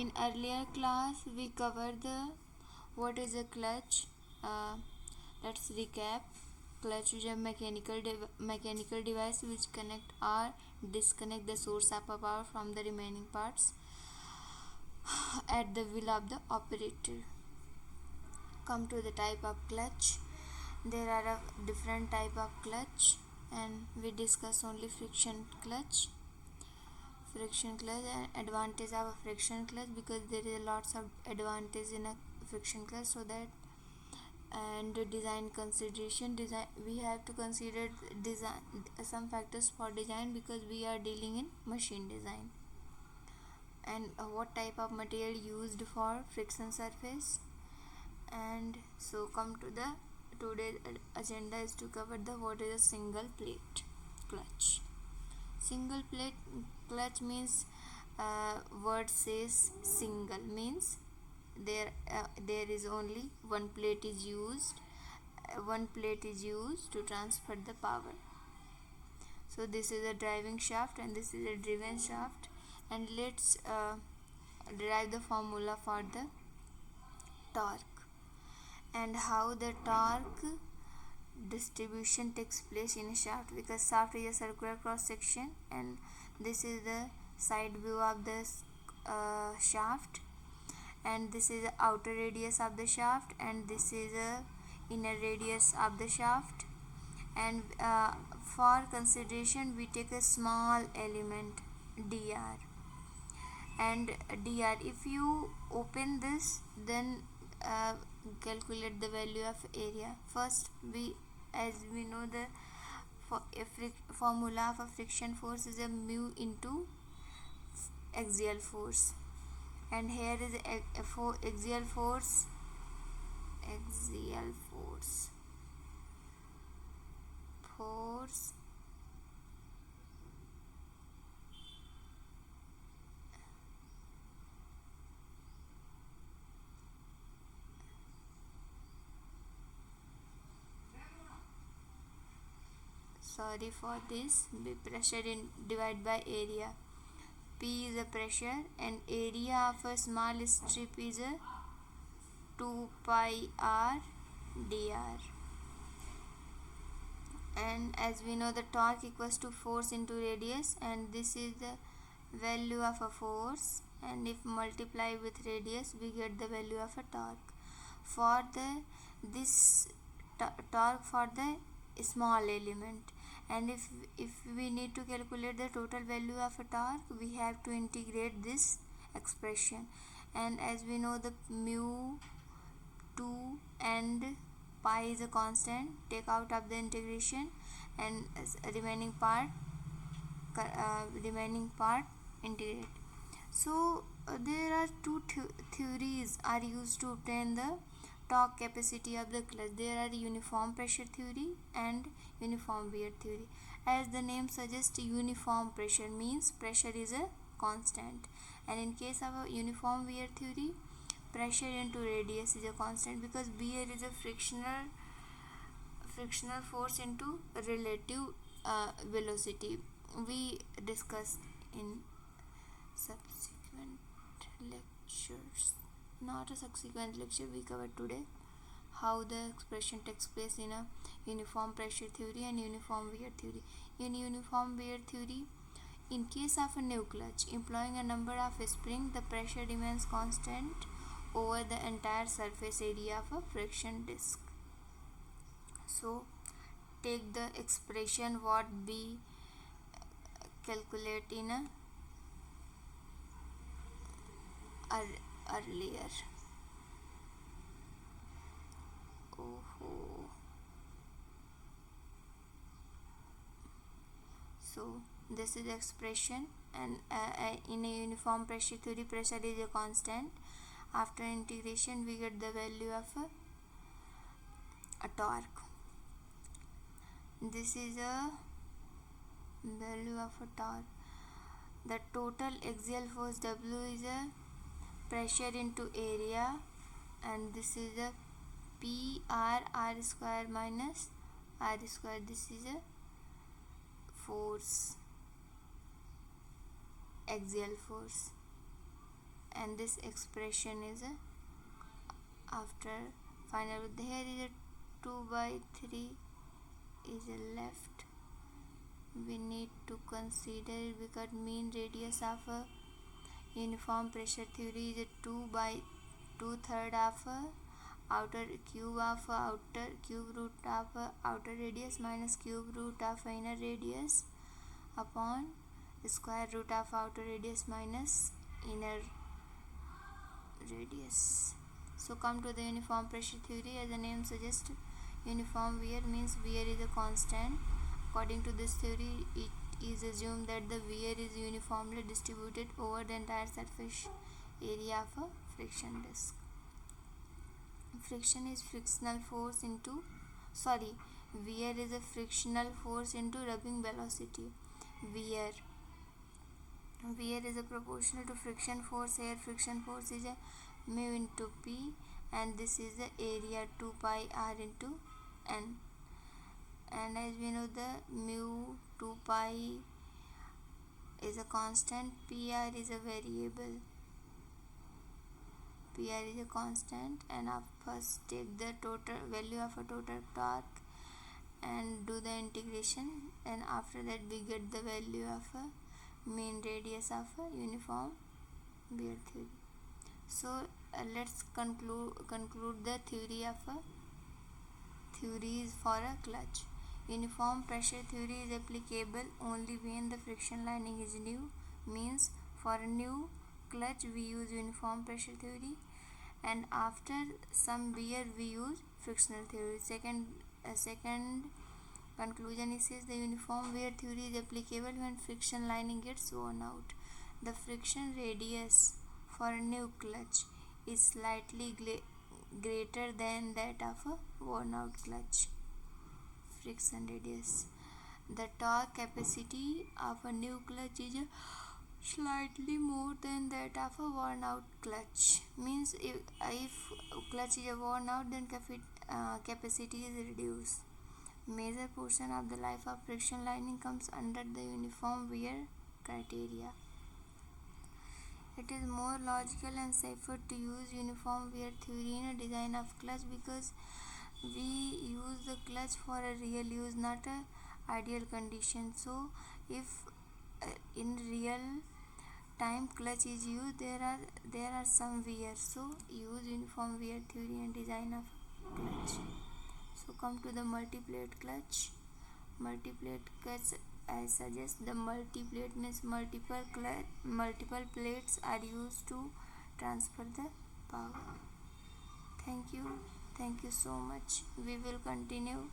In earlier class we covered the what is a clutch. Let's recap. Clutch is a mechanical device which connect or disconnect the source of power from the remaining parts at the will of the operator. Come to the type of clutch. There are a different type of clutch, and we discuss only friction clutch. Friction clutch and advantage of a friction clutch, because there is lots of advantage in a friction clutch. So that, and design consideration, we have to consider design some factors for design, because we are dealing in machine design. And what type of material used for friction surface. And so come to the today's agenda is to cover the what is a single plate clutch. Single plate clutch means word says single, means there is only one plate is used. One plate is used to transfer the power. So this is a driving shaft and this is a driven shaft. And let's derive the formula for the torque and how the torque distribution takes place in a shaft, because shaft is a circular cross section, and this is the side view of the shaft, and this is the outer radius of the shaft, and this is the inner radius of the shaft. And for consideration we take a small element dr, and dr, if you open this, then calculate the value of area. First, as we know, the formula of a friction force is a mu into axial force, and here is axial force sorry for this, pressure in divided by area. P is a pressure, and area of a small strip is a 2 pi r dr. And as we know, the torque equals to force into radius, and this is the value of a force, and if multiply with radius we get the value of a torque. For this torque for the small element, and if we need to calculate the total value of a torque, we have to integrate this expression. And as we know, the mu 2 and pi is a constant, take out of the integration, and remaining part integrate. So there are two theories are used to obtain the torque capacity of the clutch. There are uniform pressure theory and uniform wear theory. As the name suggests, uniform pressure means pressure is a constant, and in case of a uniform wear theory, pressure into radius is a constant, because wear is a frictional force into relative velocity. We discussed in subsequent lectures, not a subsequent lecture, we covered today how the expression takes place in a uniform pressure theory and uniform wear theory. In uniform wear theory, in case of a new clutch employing a number of springs, the pressure remains constant over the entire surface area of a friction disc. So take the expression what we calculate in a earlier. So this is the expression, and in a uniform pressure theory, pressure is a constant. After integration we get the value of a torque. This is a value of a torque. The total axial force W is a pressure into area, and this is a P r square minus r square. This is a force, axial force, and this expression is after final. Here is a 2 by 3 is left. We need to consider because mean radius of a uniform pressure theory is 2 by 2/3 of outer cube of outer cube root of outer radius minus cube root of inner radius upon square root of outer radius minus inner radius. So come to the uniform pressure theory. As the name suggests, uniform wear means wear is a constant. According to this theory, it is assumed that the wear is uniformly distributed over the entire surface area of a friction disk. Friction is frictional force into wear is a frictional force into rubbing velocity. Wear is a proportional to friction force. Here friction force is a mu into P, and this is the area 2 pi r into n. And as we know, the mu 2 pi is a constant, PR is a variable. PR is a constant, and first take the total value of a total torque and do the integration, and after that we get the value of a mean radius of a uniform wear theory. So let's conclude the theories for a clutch. Uniform pressure theory is applicable only when the friction lining is new. Means for a new clutch we use uniform pressure theory, and after some wear we use frictional theory. Second conclusion, it says the uniform wear theory is applicable when friction lining gets worn out. The friction radius for a new clutch is slightly greater than that of a worn out clutch. Friction radius. The torque capacity of a new clutch is slightly more than that of a worn out clutch. Means if clutch is worn out, then capacity is reduced. Major portion of the life of friction lining comes under the uniform wear criteria. It is more logical and safer to use uniform wear theory in a design of clutch because we use the clutch for a real use, not a ideal condition. So if in real time clutch is used, there are some wear, so use uniform wear theory and design of clutch. So come to the multi-plate clutch. Multi-plate clutch, I suggest the multi-plate means multiple plates are used to transfer the power. Thank you so much. We will continue.